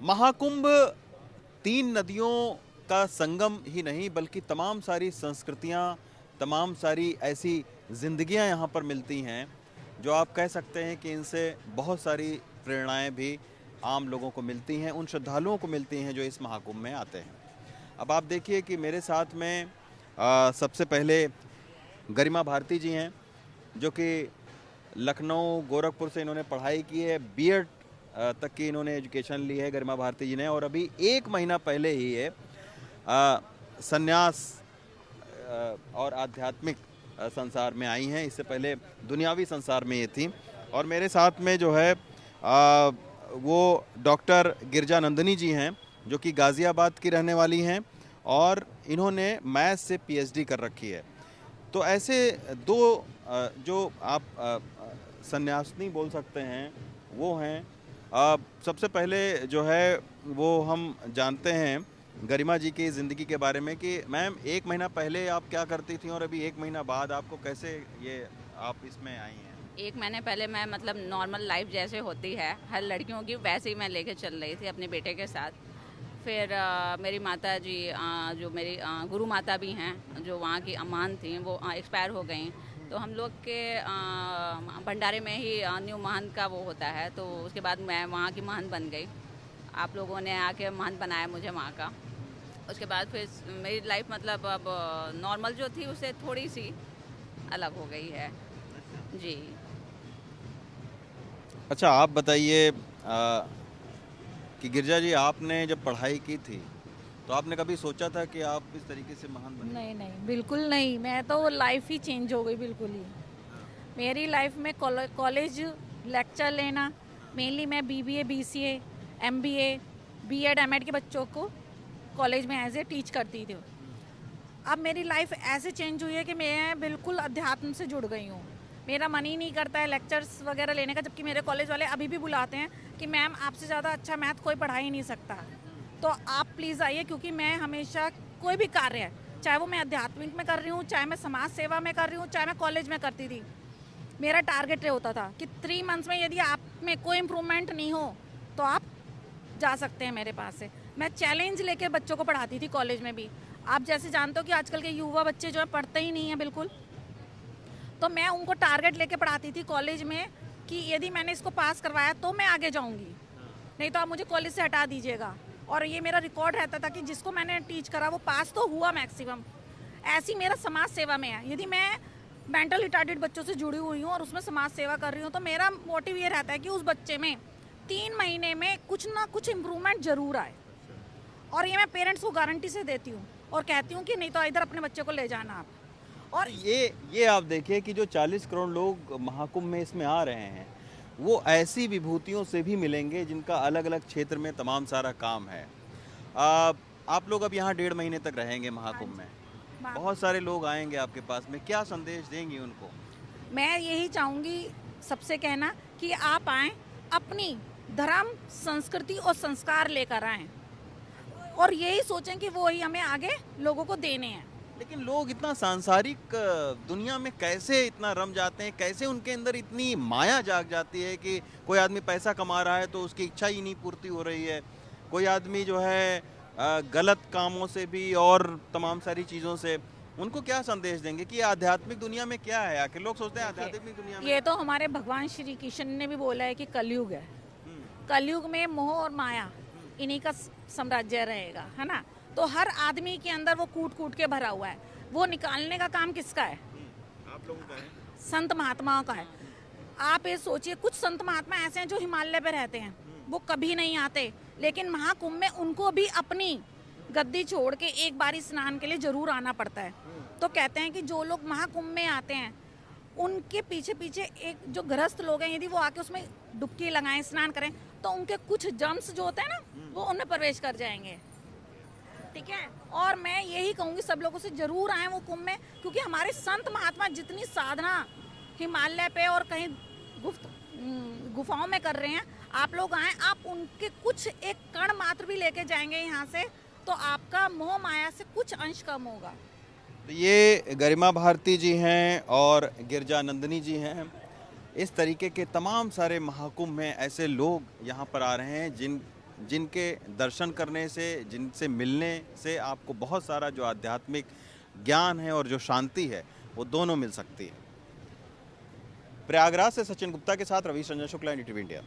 महाकुंभ तीन नदियों का संगम ही नहीं बल्कि तमाम सारी संस्कृतियां, तमाम सारी ऐसी जिंदगियां यहाँ पर मिलती हैं जो आप कह सकते हैं कि इनसे बहुत सारी प्रेरणाएं भी आम लोगों को मिलती हैं, उन श्रद्धालुओं को मिलती हैं जो इस महाकुंभ में आते हैं। अब आप देखिए कि मेरे साथ में सबसे पहले गरिमा भारती जी हैं जो कि लखनऊ गोरखपुर से इन्होंने पढ़ाई की है, बीएड तक की इन्होंने एजुकेशन ली है गरिमा भारती जी ने, और अभी एक महीना पहले ही ये संन्यास और आध्यात्मिक संसार में आई हैं। इससे पहले दुनियावी संसार में ये थी। और मेरे साथ में जो है वो डॉक्टर गिरजा नंदिनी जी हैं जो कि गाज़ियाबाद की रहने वाली हैं और इन्होंने मैथ्स से पीएचडी कर रखी है। तो ऐसे दो जो आप सन्यासिनी बोल सकते हैं वो हैं। सबसे पहले जो है वो हम जानते हैं गरिमा जी की ज़िंदगी के बारे में कि मैम एक महीना पहले आप क्या करती थी और अभी एक महीना बाद आपको कैसे ये आप इसमें आई हैं? एक महीने पहले मैं मतलब नॉर्मल लाइफ जैसे होती है हर लड़कियों की वैसे ही मैं लेके चल रही थी अपने बेटे के साथ। फिर मेरी माता जी जो मेरी गुरु माता भी हैं जो वहाँ की अमान थी वो एक्सपायर हो गई। तो हम लोग के भंडारे में ही न्यू महंत का वो होता है, तो उसके बाद मैं वहाँ की महंत बन गई। आप लोगों ने आके महंत बनाया मुझे वहाँ का। उसके बाद फिर मेरी लाइफ मतलब अब नॉर्मल जो थी उससे थोड़ी सी अलग हो गई है जी। अच्छा, आप बताइए कि गिरजा जी आपने जब पढ़ाई की थी तो आपने कभी सोचा था कि आप इस तरीके से महान बनेंगे? नहीं नहीं बिल्कुल नहीं। मैं तो लाइफ ही चेंज हो गई बिल्कुल ही। मेरी लाइफ में कॉलेज लेक्चर लेना, मेनली मैं BBA BCA MBA BEd MEd के बच्चों को कॉलेज में एज ए टीच करती थी। अब मेरी लाइफ ऐसे चेंज हुई है कि मैं बिल्कुल अध्यात्म से जुड़ गई हूँ। मेरा मन ही नहीं करता है लेक्चर्स वगैरह लेने का, जबकि मेरे कॉलेज वाले अभी भी बुलाते हैं कि मैम आपसे ज़्यादा अच्छा मैथ कोई पढ़ा ही नहीं सकता, तो आप प्लीज़ आइए। क्योंकि मैं हमेशा कोई भी कार्य है, चाहे वो मैं आध्यात्मिक में कर रही हूँ, चाहे मैं समाज सेवा में कर रही हूँ, चाहे मैं कॉलेज में करती थी, मेरा टारगेट ये होता था कि 3 मंथ्स में यदि आप में कोई इम्प्रूवमेंट नहीं हो तो आप जा सकते हैं मेरे पास से। मैं चैलेंज लेकर बच्चों को पढ़ाती थी कॉलेज में भी। आप जैसे जानते हो कि आजकल के युवा बच्चे जो है पढ़ते ही नहीं है बिल्कुल, तो मैं उनको टारगेट लेके पढ़ाती थी कॉलेज में कि यदि मैंने इसको पास करवाया तो मैं आगे जाऊंगी, नहीं तो आप मुझे कॉलेज से हटा दीजिएगा। और ये मेरा रिकॉर्ड रहता था कि जिसको मैंने टीच करा वो पास तो हुआ मैक्सिमम। ऐसी मेरा समाज सेवा में है। यदि मैं मेंटल रिटार्डेड बच्चों से जुड़ी हुई हूँ और उसमें समाज सेवा कर रही हूँ तो मेरा मोटिव ये रहता है कि उस बच्चे में 3 महीने में कुछ ना कुछ इम्प्रूवमेंट जरूर आए। और ये मैं पेरेंट्स को गारंटी से देती हूँ और कहती हूँ कि नहीं तो इधर अपने बच्चे को ले जाना आप। और ये आप देखिए कि जो 40 करोड़ लोग महाकुंभ में इसमें आ रहे हैं वो ऐसी विभूतियों से भी मिलेंगे जिनका अलग अलग क्षेत्र में तमाम सारा काम है। आप लोग अब यहाँ 1.5 महीने तक रहेंगे महाकुंभ में, बहुत सारे लोग आएंगे आपके पास में, क्या संदेश देंगी उनको? मैं यही चाहूँगी सबसे कहना कि आप आएँ, अपनी धर्म संस्कृति और संस्कार लेकर आएँ और यही सोचें कि वो ही हमें आगे लोगों को देने हैं। लेकिन लोग इतना सांसारिक दुनिया में कैसे इतना रम जाते हैं, कैसे उनके अंदर इतनी माया जाग जाती है कि कोई आदमी पैसा कमा रहा है तो उसकी इच्छा ही नहीं पूर्ति हो रही है, कोई आदमी जो है गलत कामों से भी और तमाम सारी चीज़ों से, उनको क्या संदेश देंगे कि आध्यात्मिक दुनिया में क्या है? आखिर लोग सोचते हैं आध्यात्मिक दुनिया में ये तो हमारे भगवान श्री कृष्ण ने भी बोला है कि कलयुग है। कलयुग में मोह और माया इन्हीं का साम्राज्य रहेगा, है ना। तो हर आदमी के अंदर वो कूट कूट के भरा हुआ है, वो निकालने का काम किसका है? आप लोगों का है। संत महात्माओं का है। आप ये सोचिए, कुछ संत महात्मा ऐसे हैं जो हिमालय पे रहते हैं, वो कभी नहीं आते, लेकिन महाकुंभ में उनको भी अपनी गद्दी छोड़ के एक बारी स्नान के लिए जरूर आना पड़ता है। तो कहते हैं कि जो लोग महाकुंभ में आते हैं उनके पीछे पीछे एक जो गृहस्थ लोग हैं, यदि वो आके उसमें डुबकी लगाएं, स्नान करें, तो उनके कुछ जम्स जो होते हैं ना वो उनमें प्रवेश कर जाएंगे। ठीक है। और मैं यही कहूँगी सब लोगों से जरूर आए वो कुंभ में, क्योंकि हमारे संत महात्मा जितनी साधना हिमालय पे और कहीं गुफाओं में कर रहे हैं, आप लोग आए, आप उनके कुछ एक कण मात्र भी लेके जाएंगे यहाँ से तो आपका मोह माया से कुछ अंश कम होगा। ये गरिमा भारती जी हैं और गिरजा नंदिनी जी हैं। इस तरीके के तमाम सारे महाकुंभ में ऐसे लोग यहाँ पर आ रहे हैं जिनके दर्शन करने से, जिनसे मिलने से आपको बहुत सारा जो आध्यात्मिक ज्ञान है और जो शांति है वो दोनों मिल सकती है। प्रयागराज से सचिन गुप्ता के साथ रवि रंजन शुक्ला, NDTV इंडिया।